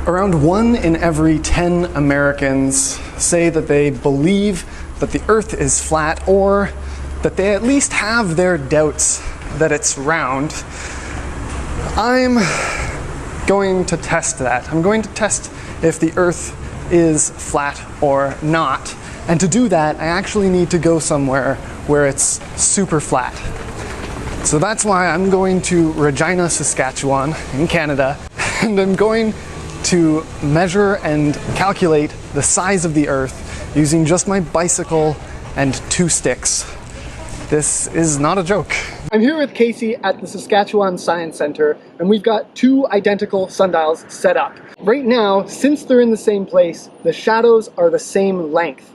Around 1 in every 10 Americans say that they believe that the Earth is flat, or that they at least have their doubts that it's round. I'm going to test that. I'm going to test if the Earth is flat or not. And to do that, I actually need to go somewhere where it's super flat. So that's why I'm going to Regina, Saskatchewan in Canada, and I'm going to measure and calculate the size of the Earth using just my bicycle and 2 sticks. This is not a joke. I'm here with Casey at the Saskatchewan Science Centre, and we've got 2 identical sundials set up. Right now, since they're in the same place, the shadows are the same length.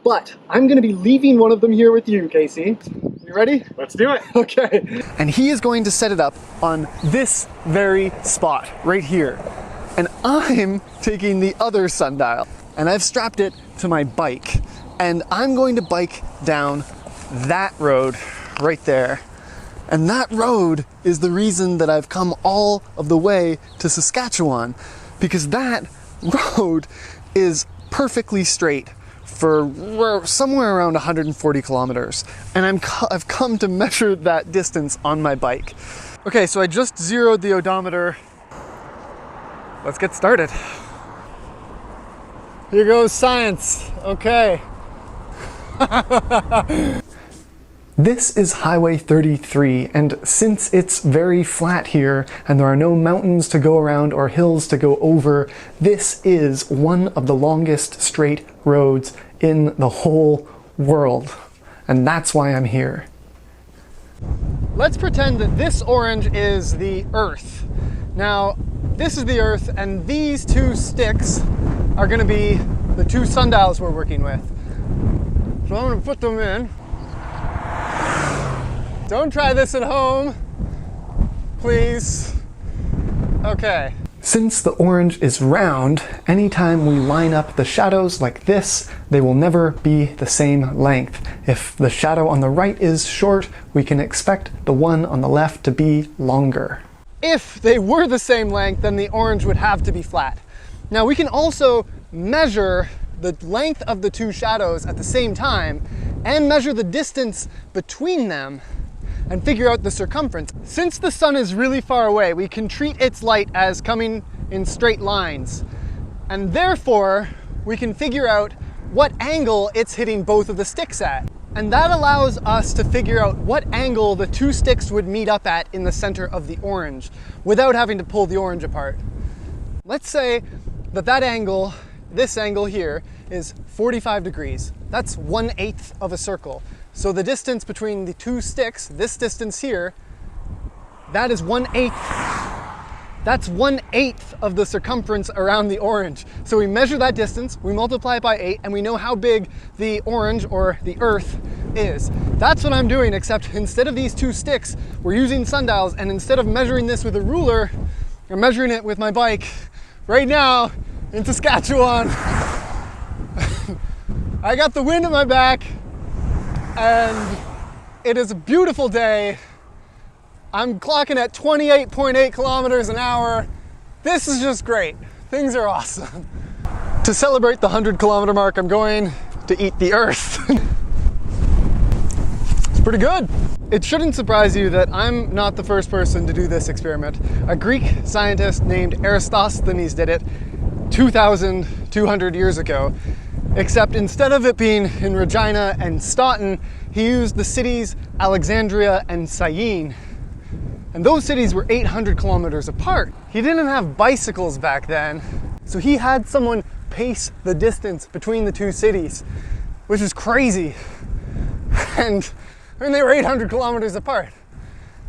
But I'm going to be leaving one of them here with you, Casey. You ready? Let's do it. Okay. And he is going to set it up on this very spot, right here. And I'm taking the other sundial, and I've strapped it to my bike. And I'm going to bike down that road right there. And that road is the reason that I've come all of the way to Saskatchewan, because that road is perfectly straight for somewhere around 140 kilometers. And I've come to measure that distance on my bike. Okay, so I just zeroed the odometer. Let's get started. Here goes science. Okay. This is Highway 33, and since it's very flat here and there are no mountains to go around or hills to go over, this is one of the longest straight roads in the whole world. And that's why I'm here. Let's pretend that this orange is the Earth. Now, this is the Earth, and these 2 sticks are going to be the 2 sundials we're working with. So I'm going to put them in. Don't try this at home, please. Okay. Since the orange is round, anytime we line up the shadows like this, they will never be the same length. If the shadow on the right is short, we can expect the one on the left to be longer. If they were the same length, then the orange would have to be flat. Now we can also measure the length of the 2 shadows at the same time and measure the distance between them and figure out the circumference. Since the sun is really far away, we can treat its light as coming in straight lines. And therefore, we can figure out what angle it's hitting both of the sticks at. And that allows us to figure out what angle the 2 sticks would meet up at in the center of the orange without having to pull the orange apart. Let's say that that angle, this angle here, is 45 degrees. That's 1/8 of a circle. So the distance between the 2 sticks, this distance here, that is 1/8. That's 1/8 of the circumference around the orange. So we measure that distance, we multiply it by 8, and we know how big the orange, or the Earth, is. That's what I'm doing, except instead of these 2 sticks, we're using sundials, and instead of measuring this with a ruler, I'm measuring it with my bike right now in Saskatchewan. I got the wind at my back, and it is a beautiful day. I'm clocking at 28.8 kilometers an hour. This is just great. Things are awesome. To celebrate the 100-kilometer mark, I'm going to eat the Earth. It's pretty good. It shouldn't surprise you that I'm not the first person to do this experiment. A Greek scientist named Eratosthenes did it 2,200 years ago. Except instead of it being in Regina and Stoughton, he used the cities Alexandria and Syene. And those cities were 800 kilometers apart. He didn't have bicycles back then, so he had someone pace the distance between the 2 cities, which is crazy. And they were 800 kilometers apart.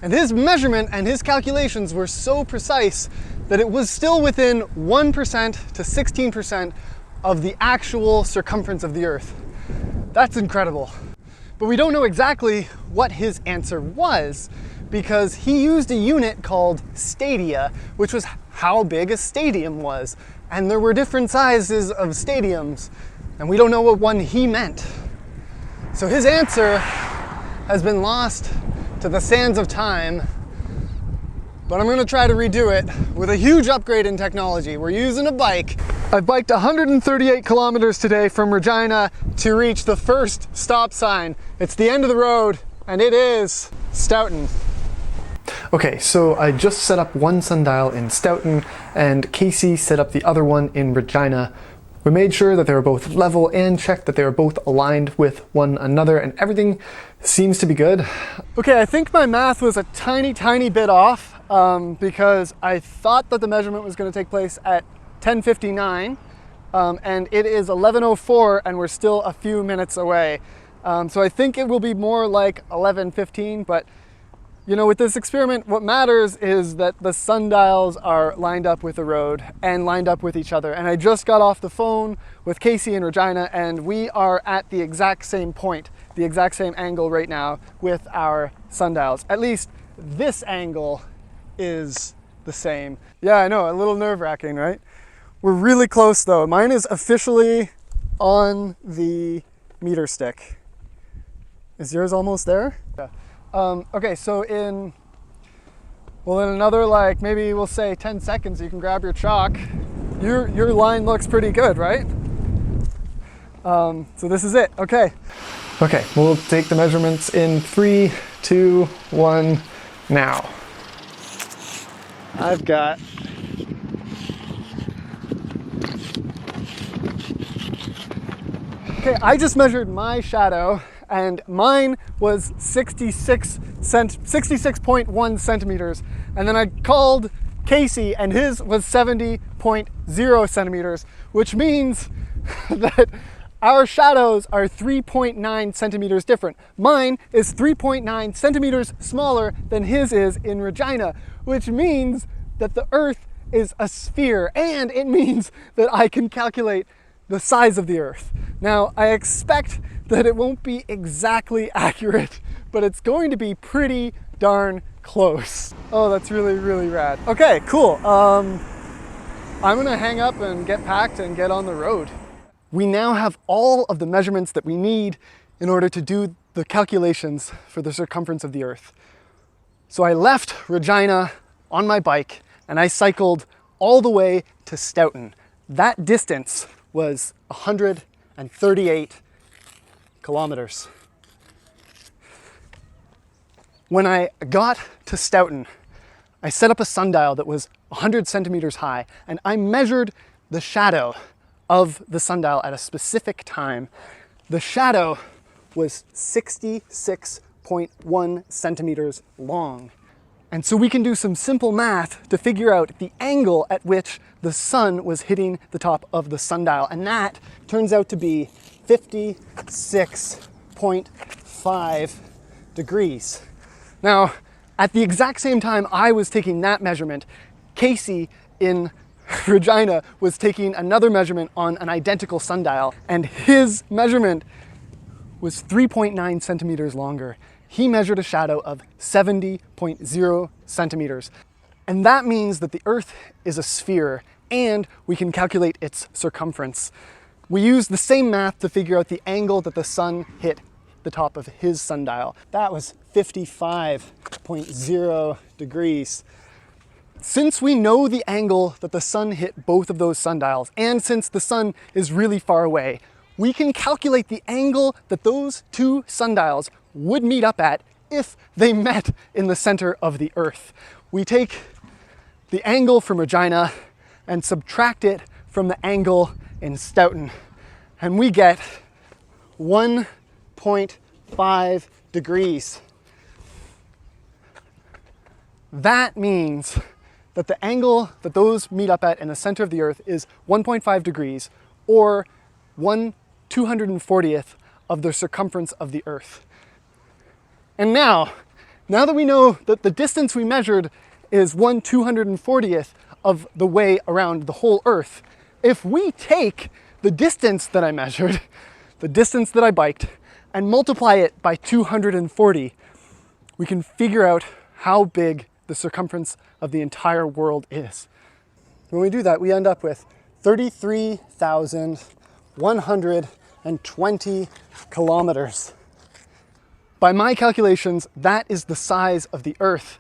And his measurement and his calculations were so precise that it was still within 1% to 16% of the actual circumference of the Earth. That's incredible. But we don't know exactly what his answer was, because he used a unit called stadia, which was how big a stadium was. And there were different sizes of stadiums, and we don't know what one he meant. So his answer has been lost to the sands of time, but I'm gonna try to redo it with a huge upgrade in technology. We're using a bike. I've biked 138 kilometers today from Regina to reach the first stop sign. It's the end of the road, and it is Stoughton. Okay, so I just set up one sundial in Stoughton, and Casey set up the other one in Regina. We made sure that they were both level and checked that they were both aligned with one another, and everything seems to be good. Okay, I think my math was a tiny bit off because I thought that the measurement was going to take place at 10:59, and it is 11:04, and we're still a few minutes away. So I think it will be more like 11:15, but you know, with this experiment, what matters is that the sundials are lined up with the road and lined up with each other. And I just got off the phone with Casey in Regina, and we are at the exact same point, the exact same angle right now with our sundials. At least this angle is the same. Yeah, I know, a little nerve-wracking, right? We're really close though. Mine is officially on the meter stick. Is yours almost there? Yeah. Okay, so in another, like, maybe we'll say 10 seconds, you can grab your chalk. Your line looks pretty good, right? So this is it, okay. Okay, we'll take the measurements in 3, 2, 1, now. I've got okay, I just measured my shadow, and mine was 66.1 centimeters. And then I called Casey, and his was 70.0 centimeters, which means that our shadows are 3.9 centimeters different. Mine is 3.9 centimeters smaller than his is in Regina, which means that the Earth is a sphere, and it means that I can calculate the size of the Earth. Now, I expect that it won't be exactly accurate, but it's going to be pretty darn close. Oh, that's really rad. Okay, cool. I'm gonna hang up and get packed and get on the road. We now have all of the measurements that we need in order to do the calculations for the circumference of the Earth. So I left Regina on my bike and I cycled all the way to Stoughton. That distance was 138 kilometers. When I got to Stoughton, I set up a sundial that was 100 centimeters high, and I measured the shadow of the sundial at a specific time. The shadow was 66.1 centimeters long. And so we can do some simple math to figure out the angle at which the sun was hitting the top of the sundial. And that turns out to be 56.5 degrees. Now, at the exact same time I was taking that measurement, Casey in Regina was taking another measurement on an identical sundial, and his measurement was 3.9 centimeters longer. He measured a shadow of 70.0 centimeters. And that means that the Earth is a sphere, and we can calculate its circumference. We used the same math to figure out the angle that the sun hit the top of his sundial. That was 55.0 degrees. Since we know the angle that the sun hit both of those sundials, and since the sun is really far away, we can calculate the angle that those two sundials would meet up at if they met in the center of the Earth. We take the angle from Regina and subtract it from the angle in Stoughton, and we get 1.5 degrees. That means that the angle that those meet up at in the center of the Earth is 1.5 degrees, or 1/240th of the circumference of the Earth. And now that we know that the distance we measured is 1/240th of the way around the whole Earth, if we take the distance that I measured, the distance that I biked, and multiply it by 240, we can figure out how big the circumference of the entire world is. When we do that, we end up with 33,120 kilometers. By my calculations, that is the size of the Earth.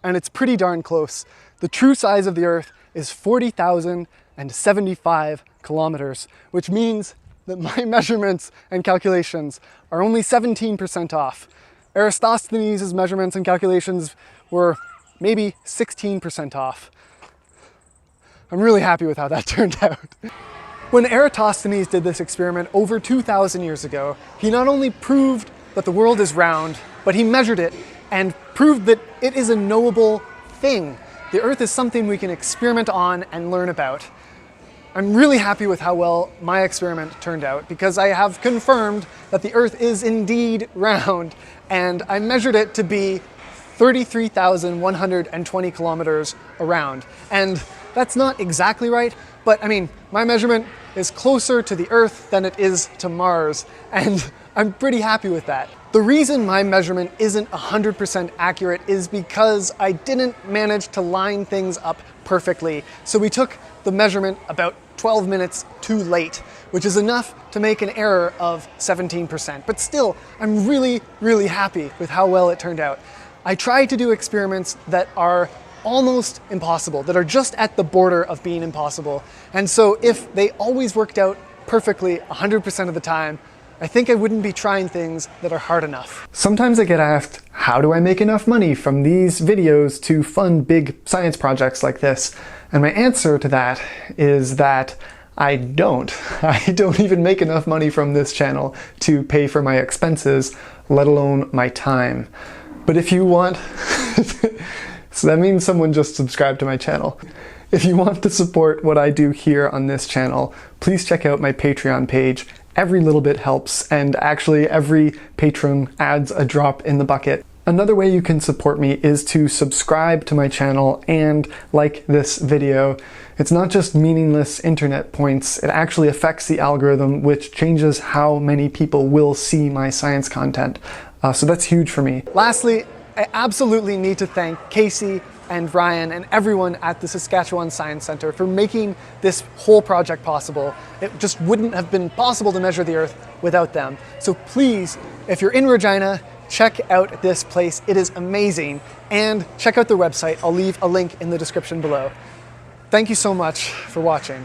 and it's pretty darn close. The true size of the Earth is 40,075 kilometers, which means that my measurements and calculations are only 17% off. Eratosthenes' measurements and calculations were maybe 16% off. I'm really happy with how that turned out. When Eratosthenes did this experiment over 2,000 years ago, he not only proved that the world is round, but he measured it and proved that it is a knowable thing. The Earth is something we can experiment on and learn about. I'm really happy with how well my experiment turned out because I have confirmed that the Earth is indeed round, and I measured it to be 33,120 kilometers around. And that's not exactly right, but I mean, my measurement is closer to the Earth than it is to Mars, and I'm pretty happy with that. The reason my measurement isn't 100% accurate is because I didn't manage to line things up perfectly. So we took the measurement about 12 minutes too late, which is enough to make an error of 17%. But still, I'm really, really happy with how well it turned out. I tried to do experiments that are almost impossible, that are just at the border of being impossible. And so if they always worked out perfectly 100% of the time, I think I wouldn't be trying things that are hard enough. Sometimes I get asked, how do I make enough money from these videos to fund big science projects like this? And my answer to that is that I don't. I don't even make enough money from this channel to pay for my expenses, let alone my time. But if you want, so that means someone just subscribed to my channel. If you want to support what I do here on this channel, please check out my Patreon page. Every little bit helps, and actually every patron adds a drop in the bucket. Another way you can support me is to subscribe to my channel and like this video. It's not just meaningless internet points, it actually affects the algorithm, which changes how many people will see my science content. So that's huge for me. Lastly, I absolutely need to thank Casey and Ryan and everyone at the Saskatchewan Science Centre for making this whole project possible. It just wouldn't have been possible to measure the Earth without them. So please, if you're in Regina, check out this place. It is amazing. And check out their website. I'll leave a link in the description below. Thank you so much for watching.